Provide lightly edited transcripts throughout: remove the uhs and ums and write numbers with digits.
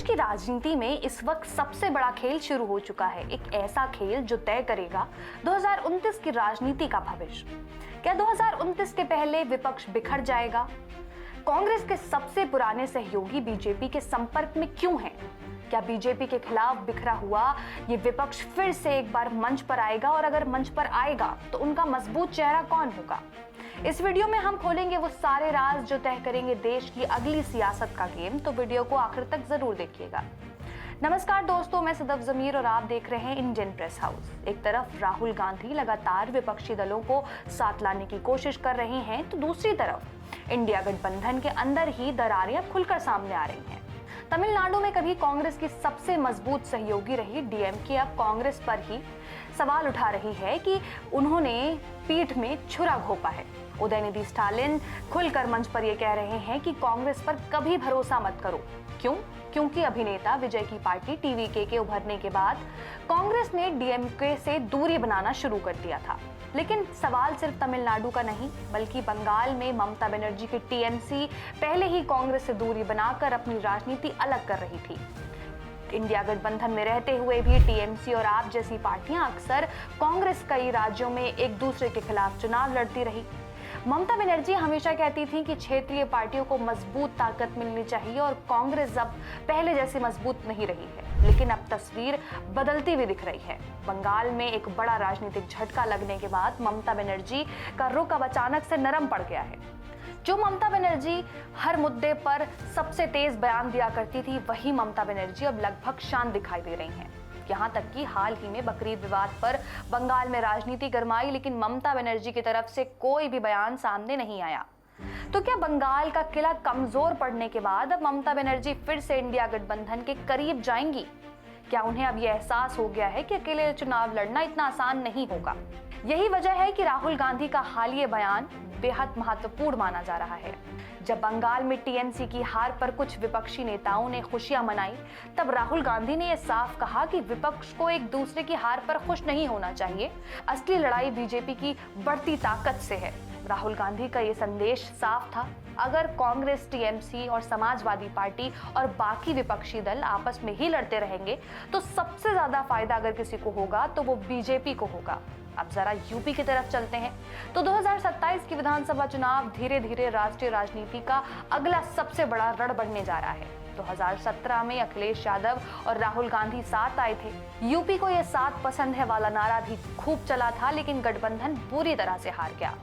देश की राजनीति में इस वक्त सबसे बड़ा खेल शुरू हो चुका है, एक ऐसा खेल जो तय करेगा 2029 की राजनीति का भविष्य। क्या 2029 के पहले विपक्ष बिखर जाएगा? कांग्रेस के सबसे पुराने सहयोगी बीजेपी के संपर्क में क्यों हैं? क्या बीजेपी के खिलाफ बिखरा हुआ ये विपक्ष फिर से एक बार मंच पर आएगा, और अगर मंच पर आएगा तो उनका मजबूत चेहरा कौन होगा? इस वीडियो में हम खोलेंगे वो सारे राज जो तय करेंगे देश की अगली सियासत का गेम, तो वीडियो को आखिर तक जरूर देखिएगा। नमस्कार दोस्तों, मैं सदफ जमीर और आप देख रहे हैं इंडियन प्रेस हाउस। एक तरफ राहुल गांधी लगातार विपक्षी दलों को साथ लाने की कोशिश कर रहे हैं, तो दूसरी तरफ इंडिया गठबंधन के अंदर ही दरारें अब खुलकर सामने आ रही हैं। तमिलनाडु में कभी कांग्रेस की सबसे मजबूत सहयोगी रही डीएमके अब कांग्रेस पर ही सवाल उठा रही है कि उन्होंने पीठ में छुरा घोंपा है। उदयनिधि स्टालिन खुलकर मंच पर यह कह रहे हैं कि कांग्रेस पर कभी भरोसा मत करो। क्यों? क्योंकि अभिनेता विजय की पार्टी टीवीके के उभरने के बाद कांग्रेस ने डीएमके से दूरी बनाना शुरू कर दिया था। लेकिन सवाल सिर्फ तमिलनाडु का नहीं, बल्कि बंगाल में ममता बनर्जी की टीएमसी पहले ही कांग्रेस से दूरी बनाकर अपनी राजनीति अलग कर रही थी। इंडिया गठबंधन में रहते हुए भी टीएमसी और आप जैसी पार्टियां अक्सर कांग्रेस कई राज्यों में एक दूसरे के खिलाफ चुनाव लड़ती रही। ममता बनर्जी हमेशा कहती थी कि क्षेत्रीय पार्टियों को मजबूत ताकत मिलनी चाहिए, और कांग्रेस अब पहले जैसी मजबूत नहीं रही है। लेकिन अब तस्वीर बदलती हुई दिख रही है। बंगाल में एक बड़ा राजनीतिक झटका लगने के बाद ममता बनर्जी का रुख अब अचानक से नरम पड़ गया है। जो ममता बनर्जी हर मुद्दे पर सबसे तेज बयान दिया करती थी, वही ममता बनर्जी अब लगभग शांत दिखाई दे रही हैं। यहाँ तक कि हाल ही में बकरीद विवाद पर बंगाल में राजनीति गरमाई, लेकिन ममता बनर्जी की तरफ से कोई भी बयान सामने नहीं आया। तो क्या बंगाल का किला कमजोर पड़ने के बाद अब ममता बनर्जी फिर से इंडिया गठबंधन के करीब जाएंगी? क्या उन्हें अब यह एहसास हो गया है कि अकेले चुनाव लड़ना इतना आसान नहीं होगा? यही वजह है कि राहुल गांधी का हालिया बयान बेहद महत्वपूर्ण माना जा रहा है। जब बंगाल में टीएमसी की हार पर कुछ विपक्षी नेताओं ने खुशियां मनाई, तब राहुल गांधी ने यह साफ कहा कि विपक्ष को एक दूसरे की हार पर खुश नहीं होना चाहिए। असली लड़ाई बीजेपी की बढ़ती ताकत से है। राहुल गांधी का ये संदेश साफ था, अगर कांग्रेस, टीएमसी और समाजवादी पार्टी और बाकी विपक्षी दल आपस में ही लड़ते रहेंगे तो सबसे ज्यादा फायदा अगर किसी को होगा तो वो बीजेपी को होगा। अब जरा यूपी की तरफ चलते हैं। तो 2027 की विधानसभा चुनाव धीरे धीरे राष्ट्रीय राजनीति का अगला सबसे बड़ा रण बनने जा रहा है। 2017 में अखिलेश यादव और राहुल गांधी साथ आए थे। यूपी को यह साथ पसंद है वाला नारा भी खूब चला था, लेकिन गठबंधन बुरी तरह से हार गया।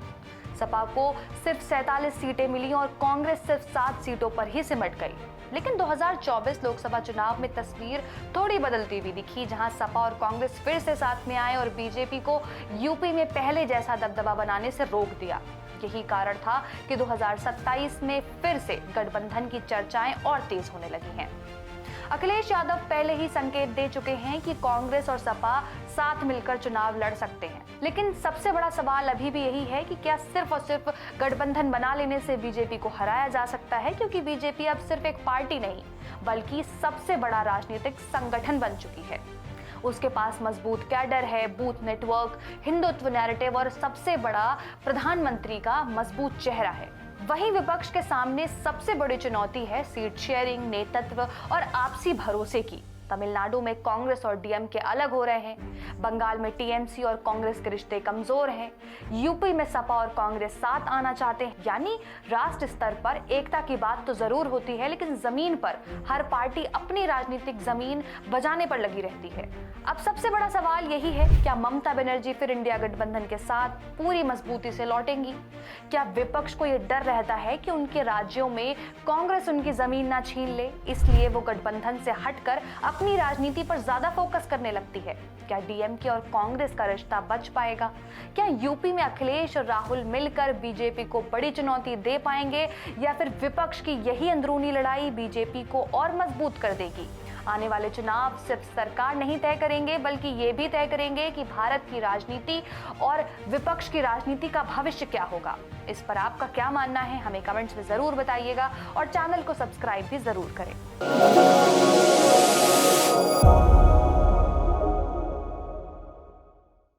सपा को सिर्फ 47 सीटें मिली और कांग्रेस सिर्फ 7 सीटों पर ही सिमट गई। लेकिन 2024 लोकसभा चुनाव में तस्वीर थोड़ी बदलती हुई दिखी, जहां सपा और कांग्रेस फिर से साथ में आए और बीजेपी को यूपी में पहले जैसा दबदबा बनाने से रोक दिया। यही कारण था कि 2027 में फिर से गठबंधन की चर्चाएं और तेज होने लगी हैं। अखिलेश यादव पहले ही संकेत दे चुके हैं कि कांग्रेस और सपा साथ मिलकर चुनाव लड़ सकते हैं। लेकिन सबसे बड़ा सवाल अभी भी यही है कि क्या सिर्फ और सिर्फ गठबंधन बना लेने से बीजेपी को हराया जा सकता है? क्योंकि बीजेपी अब सिर्फ एक पार्टी नहीं, बल्कि सबसे बड़ा राजनीतिक संगठन बन चुकी है। उसके पास मजबूत कैडर है, बूथ नेटवर्क, हिंदुत्व नैरेटिव और सबसे बड़ा प्रधानमंत्री का मजबूत चेहरा है। वहीं विपक्ष के सामने सबसे बड़ी चुनौती है सीट शेयरिंग, नेतृत्व और आपसी भरोसे की। तमिलनाडु में कांग्रेस और डीएमके अलग हो रहे हैं, बंगाल में टीएमसी और कांग्रेस के रिश्ते कमजोर हैं, यूपी में सपा और कांग्रेस साथ आना चाहते हैं। यानी राष्ट्र स्तर पर एकता की बात तो जरूर होती है, लेकिन जमीन पर हर पार्टी अपनी राजनीतिक जमीन बजाने पर लगी रहती है। अब सबसे बड़ा सवाल यही है, क्या ममता बनर्जी फिर इंडिया गठबंधन के साथ पूरी मजबूती से लौटेंगी? क्या विपक्ष को यह डर रहता है कि उनके राज्यों में कांग्रेस उनकी जमीन ना छीन ले, इसलिए वो गठबंधन से हटकर अपनी राजनीति पर ज्यादा फोकस करने लगती है? क्या डीएमके और कांग्रेस का रिश्ता बच पाएगा? क्या यूपी में अखिलेश और राहुल मिलकर बीजेपी को बड़ी चुनौती दे पाएंगे, या फिर विपक्ष की यही अंदरूनी लड़ाई बीजेपी को और मजबूत कर देगी? आने वाले चुनाव सिर्फ सरकार नहीं तय करेंगे, बल्कि ये भी तय करेंगे कि भारत की राजनीति और विपक्ष की राजनीति का भविष्य क्या होगा। इस पर आपका क्या मानना है, हमें कमेंट्स में जरूर बताइएगा और चैनल को सब्सक्राइब भी जरूर करें।